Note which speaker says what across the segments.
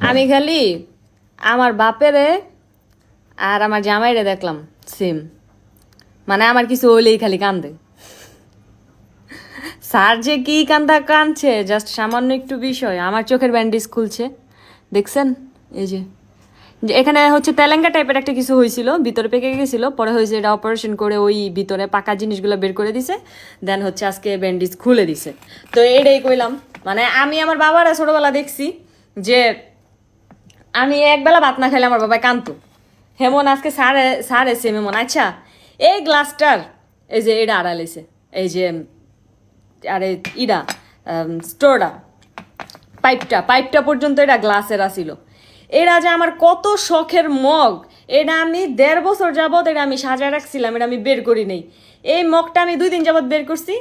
Speaker 1: আমি খালি আমার বাপেরে আর আমার জামাইরে দেখলাম সেম, মানে আমার কিছু হইলেই খালি কান্দে। স্যার যে কি কাঁদছে, জাস্ট সামান্য একটু বিষয় আমার চোখের ব্যান্ডেজ খুলছে, দেখছেন? এই যে এখানে হচ্ছে তেলেঙ্গা টাইপের একটা কিছু হয়েছিল, ভিতরে পেকে গেছিল, পরে হয়েছে এটা অপারেশন করে ওই ভিতরে পাকা জিনিসগুলো বের করে দিছে, দেন হচ্ছে আজকে ব্যান্ডেজ খুলে দিছে। তো এটাই কইলাম, মানে আমি আমার বাবারা ছোটবেলা দেখছি যে আমি একবেলা ভাত না খাইলে আমার বাবা কানতো, হেমন আজকে স্যার স্যার এসে মেমন আচ্ছা এই গ্লাসটার এই যে এটা আড়ালেছে, এই যে আরে ইডা স্টোরটা পাইপটা পাইপটা পর্যন্ত এটা গ্লাসের আসিল। এরা যে আমার কত শখের মগ, এটা আমি 1.5 বছর যাবৎ এটা আমি সাজায় রাখছিলাম, এটা আমি বের করি নেই। এই মগটা আমি 2 দিন যাবৎ বের করছি।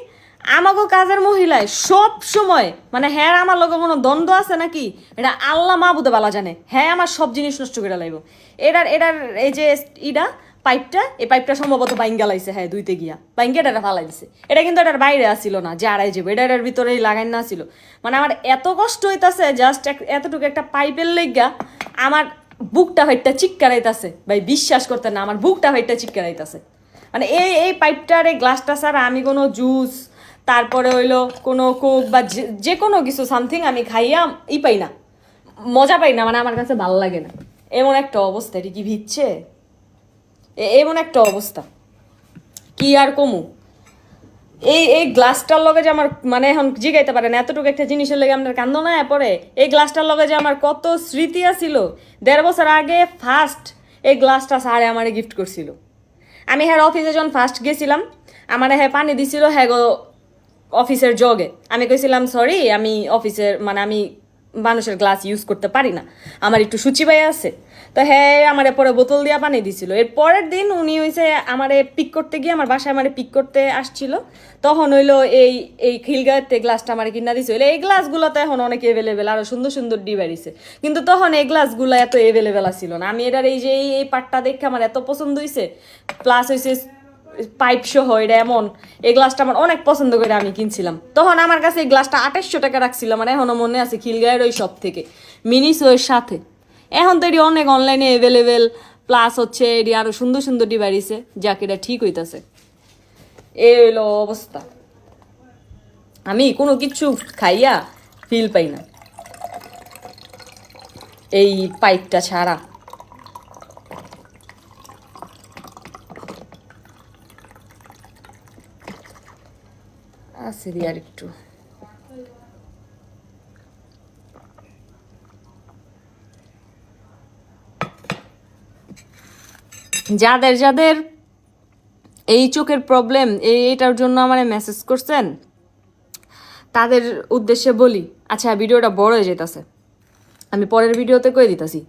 Speaker 1: আমাকেও কাজের মহিলায় সব সময় মানে হ্যাঁ আমার লগে কোনো দ্বন্দ্ব আছে নাকি এটা আল্লাহ মাহবুদে বালা জানে, হ্যাঁ আমার সব জিনিস নষ্ট করে লাইব। এটার এটার এই যে ইডা পাইপটা, এই পাইপটা সম্ভবত বাইঙ্গা লাইছে, হ্যাঁ দুইতে গিয়া বাইঙ্গা এটা ফালাই দিছে। এটা কিন্তু এটার বাইরে আসছিল না যে আড়াই যাবে, এটা এটার ভিতরেই লাগাই না ছিল। মানে আমার এত কষ্ট হইতাছে জাস্ট এতটুকু একটা পাইপের লেগা আমার বুকটা হইটা চিৎকারাইতাছে ভাই, বিশ্বাস করতে না আমার বুকটা হইটা চিৎকারাইতাছে। মানে এই পাইপটার এই গ্লাসটা ছাড়া আমি কোনো জুস তারপরে হইলো কোনো কোক বা যে কোনো কিছু সামথিং আমি খাইয়া পাই না, মজা পাই না, মানে আমার কাছে ভালো লাগে না। এমন একটা অবস্থা, এটি কি ভিচ্ছে, এমন একটা অবস্থা কি আর কমু। এই গ্লাসটার লগে যে আমার মানে এখন জিগাইতে পারেন এতটুকু একটা জিনিসের লেগে আপনার কান্দ না পরে, এই গ্লাসটার লগে যে আমার কত স্মৃতি আছিল। 1.5 বছর আগে ফার্স্ট এই গ্লাসটা স্যারে আমার গিফট করছিল। আমি হ্যাঁ অফিসে যখন ফার্স্ট গেছিলাম আমার হ্যাঁ পানি দিছিল হ্যাঁ গো অফিসের জগে। আমি কইছিলাম সরি আমি অফিসের মানে আমি মানুষের গ্লাস ইউজ করতে পারি না, আমার একটু সূচিবাই আছে। তো হ্যাঁ আমার পরে বোতল দিয়া পানি দিছিল। এর পরের দিন উনি হইছে আমারে পিক করতে গিয়ে আমার বাসায় আমারে পিক করতে আসছিল, তখন হইলো এই এই খিলগাঁতে গ্লাসটা আমার কিনা দিছে। হইলো এই গ্লাসগুলো তো এখন অনেক এভেলেবেল, আরো সুন্দর সুন্দর ডিবাইছে, কিন্তু তখন এই গ্লাসগুলো এত এভেলেবেল ছিল না। আমি এটার এই যে এই পার্টটা দেখে আমার এত পছন্দ হয়েছে, প্লাস হয়েছে পাইপ সহ এটা এমন, এই গ্লাসটা আমার অনেক পছন্দ করে আমি কিনছিলাম। তখন আমার কাছে এই গ্লাসটা 2800 টাকা রাখছিল, মানে এখনো মনে আছে খিলগাঁয়ের ওই সব থেকে মিনিসোয়ের সাথে। এখন তো এটি অনেক অনলাইনে অ্যাভেলেবেল, প্লাস হচ্ছে এটি আরো সুন্দর সুন্দর ডিভাইসে, যাকে এটা ঠিক হইতাছে। এই হইলো অবস্থা, আমি কোনো কিছু খাইয়া ফিল পাই না এই পাইপটা ছাড়া। আছে আর একটু যাদের যাদের এই চোখের প্রবলেম এইটার জন্য আমারে মেসেজ করছেন তাদের উদ্দেশ্যে বলি, আচ্ছা ভিডিওটা বড় হয়ে যেতেছে, আমি পরের ভিডিওতে কয়ে দিতেছি।